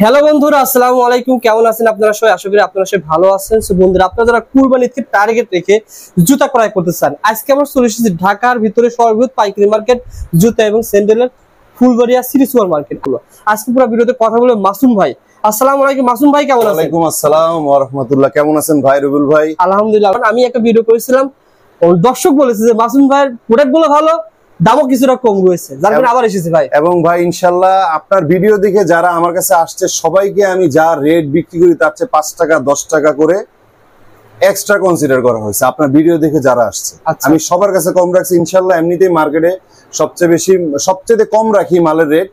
Hello বন্ধুরা, আসসালামু আলাইকুম। কেমন আছেন আপনারা সবাই? আশা করি আপনারা সবাই ভালো আছেন। সো বন্ধুরা, আপনারা যারা কুরবানি ঈদকে টার্গেট রেখে জুতা ক্রয় করতে চান, আজকে আমরা চলে এসেছি ঢাকার ভিতরে সর্ববৃহৎ পাইকারি মার্কেট জুতা এবং স্যান্ডেলের ফুলবাড়িয়া সিটি সুপার মার্কেট গুলো। আজকে পুরো ভিডিওতে কথা বলবো মাসুম ভাই। আসসালামু আলাইকুম মাসুম ভাই, কেমন আছেন? ওয়ালাইকুম আসসালাম ওয়া রাহমাতুল্লাহ। কেমন আছেন ভাই রুবেল ভাই? আলহামদুলিল্লাহ। আমি একটা ভিডিও করেছিলাম, দর্শক বলেছে যে মাসুম ভাইয়ের প্রোডাক্ট গুলো ভালো, দামও কিছুটা কম রয়েছে, যার কারণে আবার এসেছি ভাই। এবং ভাই ইনশাআল্লাহ আপনার ভিডিও দেখে যারা আমার কাছে আসছে সবাইকে আমি যা রেট বিক্রি করি তার চেয়ে 5 টাকা 10 টাকা করে এক্সট্রা কনসিডার করা হয়েছে আপনার ভিডিও দেখে যারা আসছে। আমি সবার কাছে কম রাখছি ইনশাআল্লাহ। এমনিতেই মার্কেটে সবচেয়ে কম রাখি মালের রেট,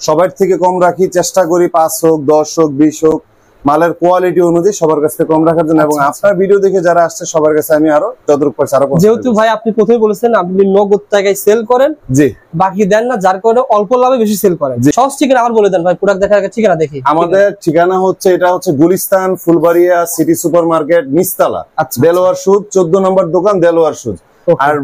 সবার থেকে কম রাখি, চেষ্টা করি 5 হোক 10 হোক 20 হোক মালের কোয়ালিটি অনুযায়ী সবার কাছে কম রাখার জন্য। এবং আপনার ভিডিও দেখে যারা আসছে সবার কাছে আমি আরো যতটুকু পারছি আরো। যেহেতু ভাই আপনি প্রথমে বলেছেন আপনি নগদ টাকায় সেল করেন, জি, বাকি দেন না, যার কারণে অল্প লাভে বেশি সেল করেন। সহজ ঠিকানা আবার বলে দেন ভাই, প্রোডাক্ট দেখার আগে ঠিকানা দেখি। আমাদের ঠিকানা হচ্ছে, এটা হচ্ছে Gulistan Fulbaria city super market নিচতলা, দেলোয়ার সুদ 14 নম্বর দোকান, দেলোয়ার সুদ। আর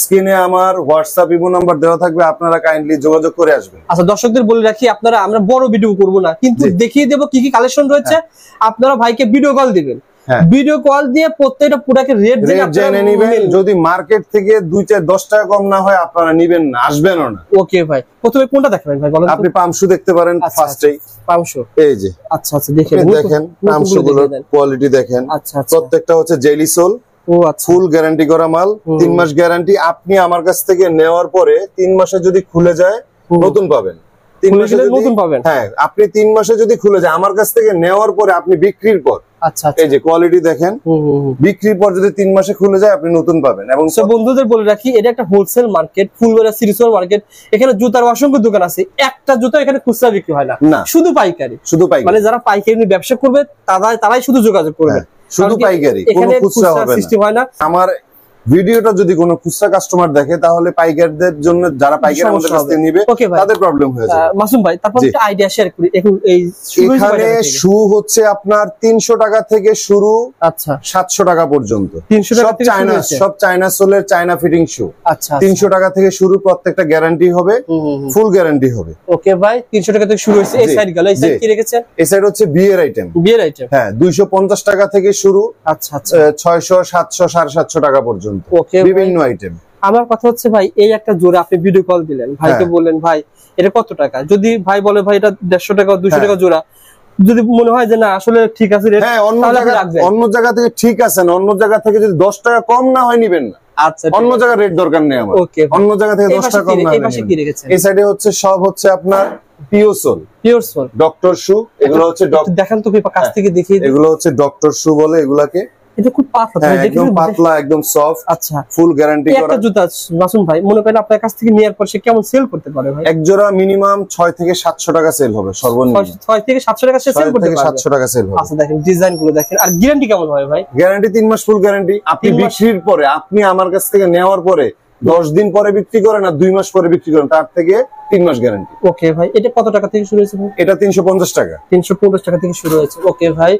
স্ক্রিনে আমার হোয়াটসঅ্যাপ ইমো নাম্বার দেওয়া থাকবে, আপনারা কাইন্ডলি যোগাযোগ করে আসবেন। আচ্ছা, দর্শকদের বলে রাখি, আপনারা আমরা বড় ভিডিও করব না, কিন্তু দেখিয়ে দেব কি কি কালেকশন রয়েছে। আপনারা ভাইকে ভিডিও কল দিবেন, ভিডিও কল দিয়ে প্রত্যেকটা প্রোডাক্টের রেট জেনে নেবেন। যদি মার্কেট থেকে 2-10 টাকা কম না হয় আপনারা নেবেন না, আসবেনও না। ওকে ভাই, প্রথমে কোনটা দেখাবেন ভাই বলেন? আপনি পামশু দেখতে পারেন ফার্স্টেই। পামশু, এই যে। আচ্ছা আচ্ছা, দেখেন পামশুগুলোর কোয়ালিটি দেখেন। আচ্ছা, প্রত্যেকটা হচ্ছে জেলি সোল, ফুল গ্যারান্টি করা মাল, 3 মাস গ্যারান্টি। আপনি আমার কাছ থেকে নেওয়ার পরে 3 মাসে যদি খুলে যায় নতুন পাবেন। 3 মাসে নতুন পাবেন। হ্যাঁ, আপনি 3 মাসে যদি খুলে যায় আমার কাছ থেকে নেওয়ার পরে আপনি বিক্রির পর, আচ্ছা, এই যে কোয়ালিটি দেখেন, বিক্রির পর যদি 3 মাসে খুলে যায় আপনি নতুন পাবেন। এবং বন্ধুদের বলে রাখি, এটা একটা wholesale market, Phulbaria city super market. এখানে জুতার অসংখ্য দোকান আছে, একটা জুতা এখানে খুচরা বিক্রি হয় না, শুধু পাইকারি। মানে যারা পাইকারি নিয়ে ব্যবসা করবে তারাই শুধু যোগাযোগ করবে, শুধু পাইকারি, কোনো খুচরা হবে না। আমার ভিডিওটা যদি কোনো খুচরা কাস্টমার দেখে তাহলে পাইকারদের জন্য, যারা পাইকারি আমাদের কাছ থেকে নেবে তাদের প্রবলেম হয়ে যাবে। মাসুম ভাই, তারপর একটা আইডিয়া শেয়ার করি। এখানে শু হচ্ছে আপনার 300 টাকা থেকে শুরু, আচ্ছা, 700 টাকা পর্যন্ত। সব চায়না সোলের চায়না ফিটিং শু। আচ্ছা, 300 টাকা থেকে শুরু, প্রত্যেকটা গ্যারান্টি হবে, ফুল গ্যারান্টি হবে। ওকে ভাই, 300 টাকা থেকে শুরু হচ্ছে। এই সাইড গেল, এই সাইড কি রেখেছেন? এই সাইড হচ্ছে বিয়ের আইটেম। হ্যাঁ, 250 টাকা থেকে শুরু, আচ্ছা আচ্ছা, 600 700 750 টাকা পর্যন্ত বিভিন্ন আইটেম। আমার কথা হচ্ছে ভাই, এই একটা জোড়া আপনি ভিডিও কল দিলেন, ভাইকে বললেন ভাই এটা কত টাকা, যদি ভাই বলে ভাই এটা 150 টাকা 200 টাকা জোড়া, যদি মনে হয় যে না আসলে ঠিক আছে রেট, অন্য জায়গা থেকে ঠিক আছে না, অন্য জায়গা থেকে যদি 10 টাকা কম না হয় নিবেন না। আচ্ছা, অন্য জায়গা রেট দরকার নেই আমার, অন্য জায়গা থেকে 10 টাকা কম না হয়। এই সাইডে হচ্ছে সব হচ্ছে আপনার পিওর সোল, ডক্টর শু। এগুলো হচ্ছে দেখেন তো কাছ থেকে দেখি, এগুলো হচ্ছে ডক্টর শু বলে এগুলাকে। এটা খুব পাতলা, একদম পাতলা, একদম সফট। আচ্ছা, ফুল গ্যারান্টি করা একটা জুতা। মাসুম ভাই, মনে করেন আপনার কাছ থেকে নেয়ার পর সে কেমন সেল করতে পারে ভাই? এক জোড়া মিনিমাম 6 থেকে 700 টাকা সেল হবে সর্বনিম্ন। 6 থেকে 700 টাকা সেল করতে পারবে। 700 টাকা সেল হবে। আচ্ছা, দেখেন ডিজাইন গুলো দেখেন। আর গ্যারান্টি কেমন হবে ভাই? গ্যারান্টি 3 মাস ফুল গ্যারান্টি। আপনি বিক্রির পরে, আপনি আমার কাছ থেকে নেওয়ার পরে 10 দিন পরে বিক্রি করেন আর 2 মাস পরে বিক্রি করেন, তার থেকে 3 মাস গ্যারান্টি। ওকে ভাই, এটা কত টাকা থেকে শুরু হয়েছে ভাই? এটা 350 টাকা। 350 টাকা থেকে শুরু হয়েছে। ওকে ভাই,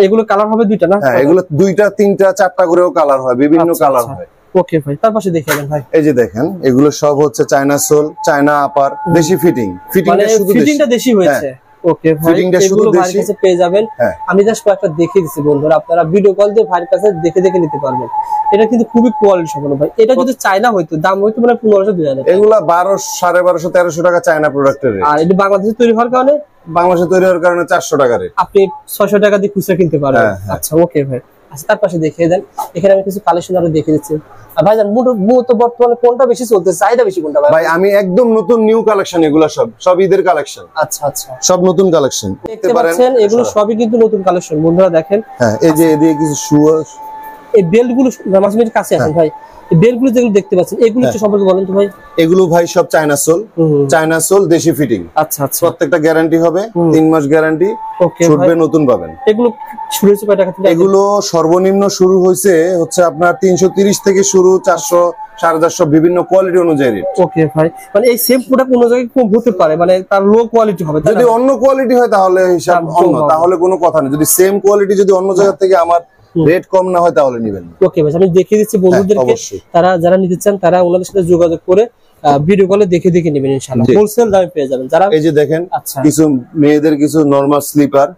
এগুলো কালার হবে দুইটা না? হ্যাঁ, এগুলো 2টা 3টা 4টা করেও কালার হয়, বিভিন্ন কালার হয়। ওকে ভাই, তার পাশে দেখে দেন ভাই। এই যে দেখেন, এগুলো সব হচ্ছে চায়না সোল, চায়না আপার, দেশি ফিটিং। ফিটিংটা দেশি হয়েছে। ওকে ভাই, এগুলো ভাইয়ের কাছে পেয়ে যাবেন। আমি জাস্ট কয়েকটা দেখিয়ে দিচ্ছি বন্ধুরা, আপনারা ভিডিও কল দিয়ে ভাইয়ের কাছে দেখে দেখে নিতে পারবেন। এটা কিন্তু খুবই কোয়ালিটি সম্পন্ন ভাই। এটা যদি চায়না হইতো দাম হইতো মানে 1500-2000। এগুলা 1200 1300 টাকা চায়না প্রোডাক্টের রেট। আর এটা বাংলাদেশে তৈরি হওয়ার কারণে, বাংলাদেশে তৈরি হওয়ার কারণে 400 টাকা রেট। আপনি 600 টাকা দিয়ে খুচরা কিনতে পারবেন। আচ্ছা, ওকে ভাই। আচ্ছা, তার পাশে দেখিয়ে দেন। এখানে আমি কিছু কালেকশন আরো দেখিয়ে দিচ্ছি। আর ভাই জান, মূলত বর্তমানে কোনটা বেশি চলতেছে, চাহিদা বেশি কোনটা ভাই? ভাই আমি একদম নতুন নিউ কালেকশন, এগুলা সব ঈদের কালেকশন। আচ্ছা আচ্ছা, সব নতুন কালেকশন দেখতে পাচ্ছেন। এগুলো সবই কিন্তু নতুন কালেকশন বন্ধুরা, দেখেন। হ্যাঁ, এই যে এদিকে কিছু শু, এই বেল্ট গুলো মাসুমের কাছে আছে ভাই। এই বেল্ট গুলো যেগুলো দেখতে পাচ্ছেন, এগুলো একটু সম্পর্কে বলেন তো ভাই। এগুলো ভাই সব চায়না সোল, দেশি ফিটিং। আচ্ছা আচ্ছা, প্রত্যেকটা গ্যারান্টি হবে, 3 মাস গ্যারান্টি। ছুটবে নতুন পাবেন। এগুলো শুরু হয়েছে কয় টাকা থেকে? এগুলো সর্বনিম্ন শুরু হয়েছে হচ্ছে আপনার 330 থেকে শুরু, 400 450 বিভিন্ন কোয়ালিটি অনুযায়ী রেট। ওকে ভাই, মানে এই সেম প্রোডাক্ট অন্য জায়গায় কম হতে পারে, মানে তার লো কোয়ালিটি হবে। যদি অন্য কোয়ালিটি হয় তাহলে হিসাব অন্য, তাহলে কোনো কথা নেই। যদি সেম কোয়ালিটি যদি অন্য জায়গা থেকে আমার রেট কম না হয় তাহলে নেবেন। ওকে ভাই, আমি দেখিয়ে দিচ্ছি বন্ধুদেরকে, তারা যারা নিতে চান তারা ওনাদের সাথে যোগাযোগ করে ভিডিও কলে দেখে দেখে নেবেন ইনশাআল্লাহ, হোলসেল দামে পেয়ে যাবেন। যারা এই যে দেখেন আচ্ছা কিছু মেয়েদের কিছু নরমাল স্লিপার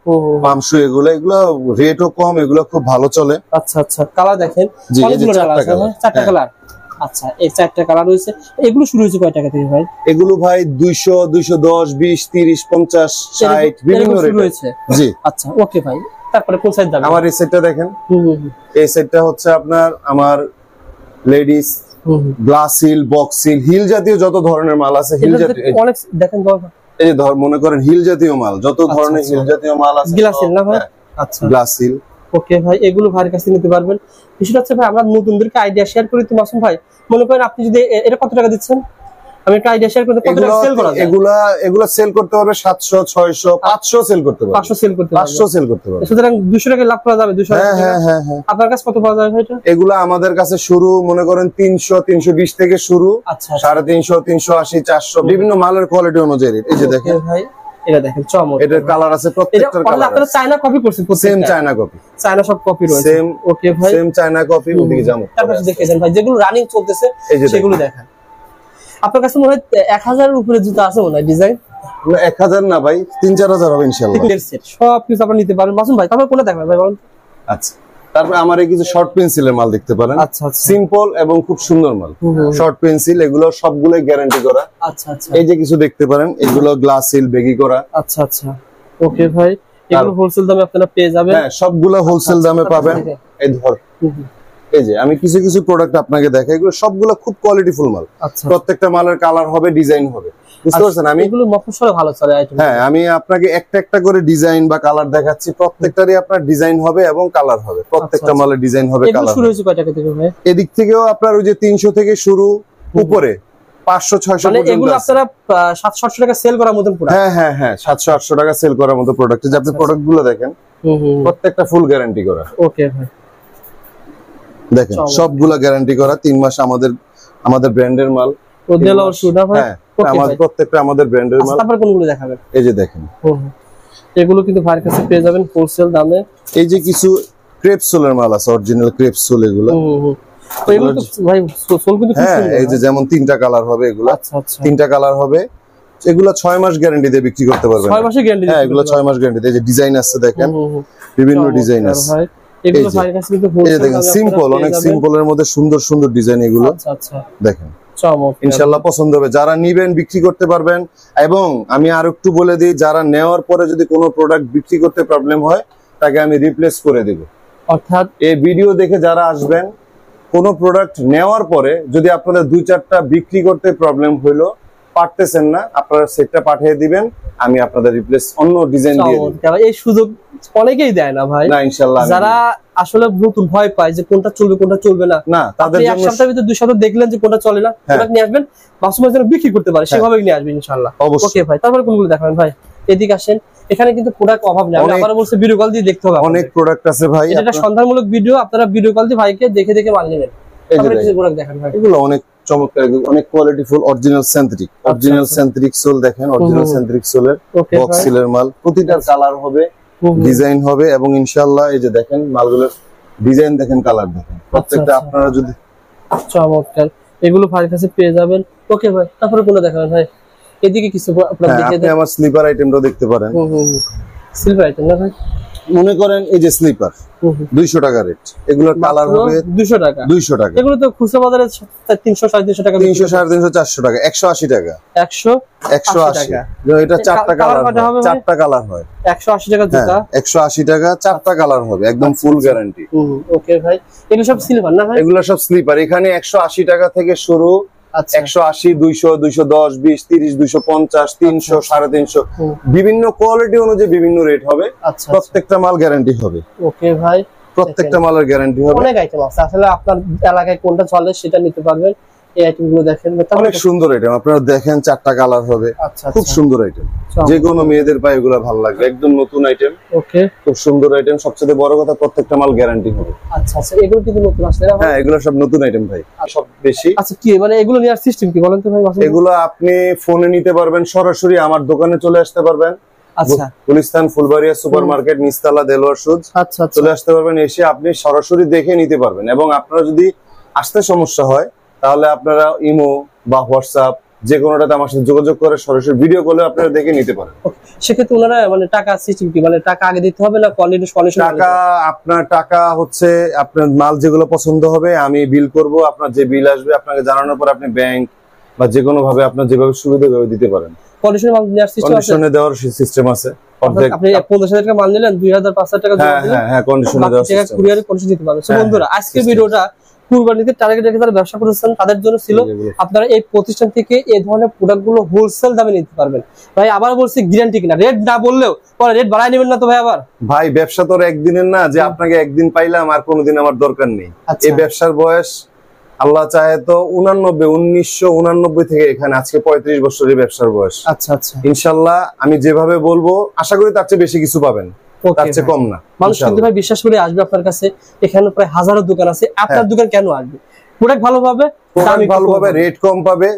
পামশু, এগুলো রেটও কম, এগুলো খুব ভালো চলে। আচ্ছা আচ্ছা, কালার দেখেন জি, এই যে অনেকগুলো কালার চারটা আছে, কালার। চারটা কালার। আচ্ছা, এই চারটা কালার রয়েছে। এগুলো শুরু হয়েছে কয় টাকা থেকে ভাই? এগুলো ভাই 200, 210, 20, 30, 50, 60 বিভিন্ন শুরু রেট হয়েছে। জি। আচ্ছা ওকে ভাই, তারপরে কোন সাইজ দাম? আমার এই সেটটা দেখেন, এই সেটটা হচ্ছে আপনার আমার ladies glass heel, box heel, heel জাতীয় যত ধরনের মাল আছে, হিল জাতীয় অনেক দেখেন তো, এই যে মনে করেন হিল জাতীয় মাল, যত ধরনের হিল জাতীয় মাল আছে, গ্লাস হিল না ভাই? আচ্ছা গ্লাস হিল। ওকে ভাই, এগুলো ভাইয়ের কাছে নিতে পারবেন। বিষয়টা হচ্ছে ভাই, আমরা নতুনদেরকে আইডিয়া শেয়ার করি তো মাসুম ভাই। মনে করেন আপনি যদি এটা কত টাকা দিচ্ছেন, আমি একটা আইডিয়া শেয়ার করতে, কত টাকা সেল করা যায়? এগুলা সেল করতে পারবে 700, 600, 500 সেল করতে পারবে, 500 সেল করতে পারবে, 500 সেল করতে পারবে। সুতরাং 200 টাকা লাভ করা যাবে। 200 টাকা। হ্যাঁ। আপনার কাছে কত পাওয়া যাবে ভাই এটা? এগুলা আমাদের কাছে শুরু মনে করেন 300, 320 থেকে শুরু, আচ্ছা 350, 380, 400 বিভিন্ন মালের কোয়ালিটি অনুযায়ী। এই যে দেখেন ভাই, এটা দেখেন চমৎকার, এটার কালার আছে, প্রত্যেকটার কালার আপনারা চায়না কপি করছেন, সেম চায়না কপি, চায়না সব কপি রয়েছে। সেম ওকে ভাই, সেম চায়না কপি। ওদিকে যাবো, তারপর দেখে দেন ভাই, যেগুলো রানিং চলতেছে সেগুলো দেখেন। আপনার কাছে মনে হয় 1000 এর উপরে জুতা আছে মনে হয় ডিজাইন? 1000 না ভাই, 3-4000 হবে ইনশাআল্লাহ। সব কিছু আপনি নিতে পারবেন মাসুম ভাই। তারপর কোনটা দেখবেন ভাই বলেন? আচ্ছা, তারপর আমার এই কিছু শর্ট পেন্সিলের মাল দেখতে পারেন। আচ্ছা আচ্ছা, সিম্পল এবং খুব সুন্দর মাল, শর্ট পেন্সিল, এগুলো সবগুলোই গ্যারান্টি করা। আচ্ছা আচ্ছা, এই যে কিছু দেখতে পারেন, এগুলো গ্লাস সিল বেগি করা। আচ্ছা আচ্ছা, ওকে ভাই, এগুলো হোলসেল দামে আপনারা পেয়ে যাবেন। হ্যাঁ, সবগুলো হোলসেল দামে পাবেন। এই ধর, এই যে আমি কিছু কিছু প্রোডাক্ট আপনাকে দেখাই, এগুলো সবগুলো খুব কোয়ালিটিফুল মাল। আচ্ছা, প্রত্যেকটা মালের কালার হবে, ডিজাইন হবে, বুঝতে পারছেন? আমি এগুলো মফস্বলে ভালো চলে আইটেম। হ্যাঁ, আমি আপনাকে একটা একটা করে ডিজাইন বা কালার দেখাচ্ছি, প্রত্যেকটারই আপনার ডিজাইন হবে এবং কালার হবে, প্রত্যেকটা মালের ডিজাইন হবে, এগুলো কালার শুরু হবে। হয়েছে কয় টাকা থেকে ভাই? এদিক থেকেও আপনার ওই যে 300 থেকে শুরু, উপরে 500, 600 মানে পর্যন্ত এগুলো আছে। আপনারা 700-800 টাকা সেল করার মতন পুরো? হ্যাঁ 700-800 টাকা সেল করার মতো প্রোডাক্ট। যে আপনি প্রোডাক্ট গুলো দেখেন, প্রত্যেকটা ফুল গ্যারান্টি করা। ওকে ভাই, দেখেন সবগুলা গ্যারান্টি করা, 3 মাস আমাদের ব্র্যান্ডের মাল। ও দেলাওয়ার সুদা ভাই। হ্যাঁ, আমাদের প্রত্যেকটা আমাদের ব্র্যান্ডের মাল। তারপর কোনগুলো দেখাবেন? এই যে দেখেন, এগুলো কিন্তু ভাইয়ের কাছে পেয়ে যাবেন হোলসেল দামে। এই যে কিছু ক্রেপ সোলের মাল আছে, অরিজিনাল ক্রেপ সোল এগুলো। তো এগুলো তো ভাই সোল কিন্তু খুব হ্যাঁ, সুন্দর। এই যে যেমন 3টা কালার হবে এগুলো। আচ্ছা আচ্ছা, 3টা কালার হবে, এগুলো 6 মাস গ্যারান্টি দিয়ে বিক্রি করতে পারবেন। 6 মাসের গ্যারান্টি? হ্যাঁ, এগুলো 6 মাস গ্যারান্টি। এই যে ডিজাইন আছে দেখেন, বিভিন্ন ডিজাইন আছে। এগুলো ভাইয়ের কাছে কিন্তু এই যে হোলসেল দেখেন, সিম্পল, অনেক সিম্পলের মধ্যে সুন্দর সুন্দর ডিজাইন এগুলো। আচ্ছা আচ্ছা, দেখেন চমৎকার, ইনশাআল্লাহ পছন্দ হবে। যারা নিবেন, বিক্রি করতে পারবেন। এবং আমি আর একটু বলে দিই, যারা নেওয়ার পরে যদি কোনো প্রোডাক্ট বিক্রি করতে প্রবলেম হয়, তাকে আমি রিপ্লেস করে দেব। অর্থাৎ এই ভিডিও দেখে যারা আসবেন, কোন প্রোডাক্ট নেওয়ার পরে যদি আপনাদের 2-4টা বিক্রি করতে প্রবলেম হইলো, পারতেছেন না, আপনারা সেটটা পাঠিয়ে দিবেন, আমি আপনাদের রিপ্লেস অন্য ডিজাইন দিয়ে দেব। চমৎকার, এই সুযোগ অনেকেই দেয় না ভাই। না, ইনশাআল্লাহ যারা আসলে নতুন ভয় পায় যে কোনটা চলবে কোনটা চলবে না, না, তাদের আপনি এক জন্য সপ্তাহের ভিতরে 2 সপ্তাহ দেখলেন যে কোনটা চলে না, প্রোডাক্ট নিয়ে আসবেন, বাস্তবে যেন বিক্রি করতে পারে সেভাবে নিয়ে আসবেন ইনশাআল্লাহ। অবশ্যই। ওকে ভাই, তারপর কোনগুলো দেখাবেন ভাই? এদিকে আসেন, এখানে কিন্তু প্রোডাক্ট অভাব নেই। আমি আবার বলছি ভিডিও কল দিয়ে দেখতে হবে। অনেক প্রোডাক্ট আছে ভাই। এটা একটা সন্ধানমূলক ভিডিও, আপনারা ভিডিও কল দিয়ে ভাইকে দেখে দেখে মাল নেবেন। তারপরে কিছু প্রোডাক্ট দেখান ভাই। এগুলো অনেক চমৎকার, অনেক qualityful, original centric, original centric sole দেখেন, অরিজিনাল সেন্ট্রিক সোলের বক্স সিলের মাল। প্রতিটার কালার হবে, ডিজাইন হবে, এবং ইনশাআল্লাহ এই যে দেখেন মালগুলোর ডিজাইন দেখেন, কালার দেখেন, প্রত্যেকটা আপনারা যদি চমৎকার, এগুলো ভাইয়ের কাছে পেয়ে যাবেন। ওকে ভাই, তারপরে কোনটা দেখাবেন ভাই? এদিকে কিছু আপনারা দেখে আপনি আমার স্লিপার আইটেমটাও দেখতে পারেন। সিলভার আইটেম না ভাই? মনে করেন এই যে স্লিপার 200 টাকা রেট, এগুলোর কালার হবে 200 টাকা। 200 টাকা। এগুলো তো খুচরা বাজারে 300-350 টাকা, 300, 350, 400 টাকা, 180 টাকা, 180 টাকা। এটা 4টা কালার হবে, 4টা কালার হয়, 180 টাকা জুতা। 180 টাকা, 4টা কালার হবে, একদম ফুল গ্যারান্টি। ওকে ভাই, এগুলো সব সিলভার না ভাই? এগুলো সব স্লিপার। এখানে 180 টাকা থেকে শুরু, 180, 200, 210, 20, 30, 250, 300, 350, বিভিন্ন কোয়ালিটি অনুযায়ী বিভিন্ন রেট হবে। প্রত্যেকটা মাল গ্যারান্টি হবে। ওকে ভাই, প্রত্যেকটা মালের গ্যারান্টি হবে। অনেক আইটেম আছে, আসলে আপনার এলাকায় কোনটা চলে সেটা নিতে পারবেন। এই আইটেমগুলো দেখেন, অনেক সুন্দর আইটেম, আপনারা দেখেন 4টা কালার হবে, খুব সুন্দর আইটেম, যে কোনো মেয়েদের পায়ে এগুলো ভালো লাগবে, একদম নতুন আইটেম। ওকে, খুব সুন্দর আইটেম। সবচেয়ে বড় কথা, প্রত্যেকটা মাল গ্যারান্টি হবে। আচ্ছা আচ্ছা, এগুলো কিন্তু নতুন আসছে না? হ্যাঁ, এগুলো সব নতুন আইটেম ভাই, সব বেশি। আচ্ছা, কি মানে এগুলো নেওয়ার সিস্টেম কি বলেন তো ভাই? এগুলো আপনি ফোনে নিতে পারবেন, সরাসরি আমার দোকানে চলে আসতে পারবেন। আচ্ছা, গুলিস্তান ফুলবাড়িয়া সুপার মার্কেট, নিচতলা, দেলোয়ার সুজ। আচ্ছা, চলে আসতে পারবেন, এসে আপনি সরাসরি দেখে নিতে পারবেন। এবং আপনারা যদি আসতে সমস্যা হয়, তাহলে আপনারা ইমো, বা হোয়াটসঅ্যাপ যে কোনোটাতে আমার সাথে যোগাযোগ করে সরাসরি ভিডিও কলে আপনারা দেখে নিতে পারেন। সেক্ষেত্রে ওনারা মানে টাকা সিস্টেম কি, মানে টাকা আগে দিতে হবে না টাকা? আপনার টাকা হচ্ছে আপনার মাল যেগুলো পছন্দ হবে আমি বিল করব, আপনার যে বিল আসবে আপনাকে জানানোর পর আপনি ব্যাংক বা যে কোনো ভাবে আপনার যেভাবে সুবিধা ভাবে দিতে পারেন। কন্ডিশনে মাল নেওয়ার সিস্টেম আছে, কন্ডিশনে দেওয়ার সিস্টেম আছে। আপনি 15,000 টাকা মাল নিলেন, 2,000 5,000 টাকা জমা দিলেন, হ্যাঁ কন্ডিশনে দেওয়ার সিস্টেম কুরিয়ারে কন্ডিশন দিতে পারবেন। সো বন্ধুরা আজকের ভিডিওটা কুরবানিতে টার্গেট রেখে যারা ব্যবসা করতেছেন তাদের জন্য ছিল। আপনারা এই প্রতিষ্ঠান থেকে এই ধরনের প্রোডাক্ট গুলো হোলসেল দামে নিতে পারবেন। ভাই আবার বলছি গ্যারান্টি কিনা, রেট না বললেও পরে রেট বাড়ায় নেবেন না তো ভাই? আবার ভাই ব্যবসা তো একদিনের না যে আপনাকে একদিন পাইলাম আর কোনোদিন আমার দরকার নেই। এই ব্যবসার বয়স আল্লাহ চাহে তো 1999 থেকে এখানে আজকে 35 বছরের ব্যবসার বয়স। আচ্ছা আচ্ছা, ইনশাআল্লাহ আমি যেভাবে বলবো আশা করি তার চেয়ে বেশি কিছু পাবেন, তার চেয়ে কম না। মানুষ কিন্তু ভাই বিশ্বাস করে আসবে আপনার কাছে। এখানে প্রায় হাজারো দোকান আছে, আপনার দোকান কেন আসবে? প্রোডাক্ট ভালো পাবে, দাম ভালো পাবে, রেট কম পাবে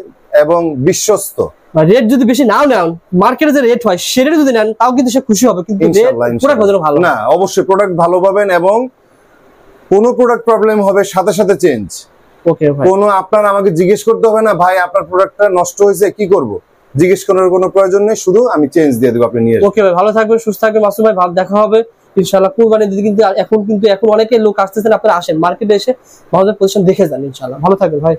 এবং বিশ্বস্ত। রেট যদি বেশি নাও নেন, মার্কেটে যে রেট হয় সেটা যদি নেন তাও কিন্তু সে খুশি হবে, কিন্তু প্রোডাক্ট ভালো না। অবশ্যই প্রোডাক্ট ভালো পাবেন এবং কোনো প্রোডাক্ট প্রবলেম হবে সাথে সাথে চেঞ্জ। ওকে ভাই, কোনো আপনার আমাকে জিজ্ঞেস করতে হবে না ভাই আপনার প্রোডাক্টটা নষ্ট হয়েছে কি করব, জিজ্ঞেস করার কোনো প্রয়োজন নেই, শুধু আমি চেঞ্জ দিয়ে দেব, আপনি নিয়ে আসবেন। ওকে ভাই, ভালো থাকবেন, সুস্থ থাকবেন মাসুম ভাই, ভালো দেখা হবে ইনশাআল্লাহ কুরবানির দিন। কিন্তু এখন অনেকে লোক আসতেছেন, আপনারা আসেন মার্কেটে এসে ভালো প্রতিষ্ঠান দেখে যান ইনশাআল্লাহ। ভালো থাকবেন ভাই।